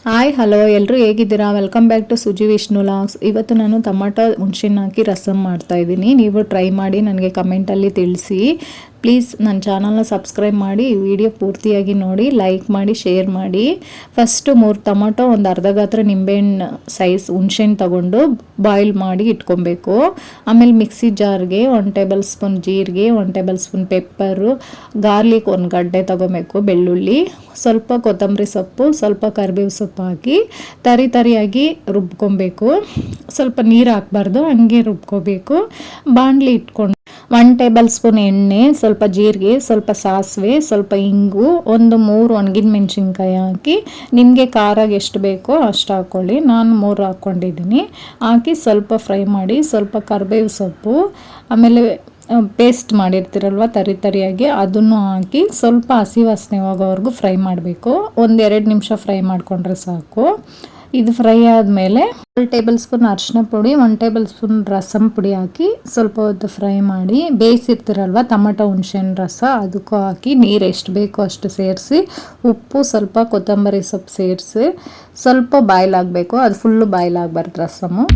Hi hello ಎಲ್ಲರೂ ಹೇಗಿದ್ದೀರಾ? Welcome back to Suji Vishnu logs. ಇವತ್ತು ನಾನು ಟೊಮಾಟೊ ಹುಣಸೆಹಣ್ಣು ಹಾಕಿ ರಸಮ್ ಮಾಡ್ತಾಯಿದ್ದೀನಿ. ನೀವು ಟ್ರೈ ಮಾಡಿ ನನಗೆ ಕಮೆಂಟಲ್ಲಿ ತಿಳಿಸಿ. ಪ್ಲೀಸ್ ನನ್ನ ಚಾನಲ್ನ ಸಬ್ಸ್ಕ್ರೈಬ್ ಮಾಡಿ, ವಿಡಿಯೋ ಪೂರ್ತಿಯಾಗಿ ನೋಡಿ, ಲೈಕ್ ಮಾಡಿ, ಶೇರ್ ಮಾಡಿ. ಫಸ್ಟು 3 ಟೊಮಾಟೊ, ಒಂದು ಅರ್ಧ ಗಾತ್ರ ನಿಂಬೆಹಣ್ಣು ಸೈಜ್ ಹುಣಸೆಹಣ್ಣು ತಗೊಂಡು ಬಾಯ್ಲ್ ಮಾಡಿ ಇಟ್ಕೊಬೇಕು. ಆಮೇಲೆ ಮಿಕ್ಸಿ ಜಾರ್ಗೆ 1 ಟೇಬಲ್ ಸ್ಪೂನ್ ಜೀರಿಗೆ, 1 ಟೇಬಲ್ ಸ್ಪೂನ್ ಪೆಪ್ಪರು, ಗಾರ್ಲಿಕ್ 1 ಗಡ್ಡೆ ತಗೋಬೇಕು, ಬೆಳ್ಳುಳ್ಳಿ, ಸ್ವಲ್ಪ ಕೊತ್ತಂಬರಿ ಸೊಪ್ಪು, ಸ್ವಲ್ಪ ಕರಿಬೇವು ಸೊಪ್ಪು ಹಾಕಿ ತರಿಯಾಗಿ ರುಬ್ಕೊಬೇಕು. ಸ್ವಲ್ಪ ನೀರು ಹಾಕಬಾರ್ದು, ಹಂಗೆ ರುಬ್ಕೋಬೇಕು. ಬಾಣಲಿ ಇಟ್ಕೊಂಡು 1 ಟೇಬಲ್ ಸ್ಪೂನ್ ಎಣ್ಣೆ, ಸ್ವಲ್ಪ ಜೀರಿಗೆ, ಸ್ವಲ್ಪ ಸಾಸಿವೆ, ಸ್ವಲ್ಪ ಇಂಗು, ಒಂದು 3 ಒಣಗಿದ ಮೆಣಸಿನ್ಕಾಯಿ ಹಾಕಿ ನಿಮಗೆ ಖಾರ ಎಷ್ಟು ಬೇಕೋ ಅಷ್ಟು ಹಾಕ್ಕೊಳ್ಳಿ. ನಾನು 3 ಹಾಕ್ಕೊಂಡಿದ್ದೀನಿ. ಹಾಕಿ ಸ್ವಲ್ಪ ಫ್ರೈ ಮಾಡಿ, ಸ್ವಲ್ಪ ಕರಿಬೇವು ಸೊಪ್ಪು, ಆಮೇಲೆ ಪೇಸ್ಟ್ ಮಾಡಿರ್ತೀರಲ್ವ ತರಿಯಾಗಿ ಅದನ್ನು ಹಾಕಿ ಸ್ವಲ್ಪ ಹಸಿ ವಾಸನೆ ಹೋಗೋವರೆಗೂ ಫ್ರೈ ಮಾಡಬೇಕು. 1-2 ನಿಮಿಷ ಫ್ರೈ ಮಾಡಿಕೊಂಡ್ರೆ ಸಾಕು. ಇದು ಫ್ರೈ ಆದಮೇಲೆ 1 ಟೇಬಲ್ ಸ್ಪೂನ್ ಅರಿಶಿನ ಪುಡಿ, 1 ಟೇಬಲ್ ಸ್ಪೂನ್ ರಸಮ್ ಪುಡಿ ಹಾಕಿ ಸ್ವಲ್ಪ ಹೊತ್ತು ಫ್ರೈ ಮಾಡಿ, ಬೇಯಿಸಿರ್ತೀರಲ್ವ ಟೊಮಾಟೊ ಹುಣಸೆಹಣ್ಣು ರಸ ಅದಕ್ಕೂ ಹಾಕಿ ನೀರು ಎಷ್ಟು ಬೇಕೋ ಅಷ್ಟು ಸೇರಿಸಿ, ಉಪ್ಪು, ಸ್ವಲ್ಪ ಕೊತ್ತಂಬರಿ ಸೊಪ್ಪು ಸೇರಿಸಿ ಸ್ವಲ್ಪ ಬಾಯ್ಲ್ ಆಗಬೇಕು. ಅದು ಫುಲ್ಲು ಬಾಯ್ಲ್ ಆಗಬಾರ್ದು ರಸಮು.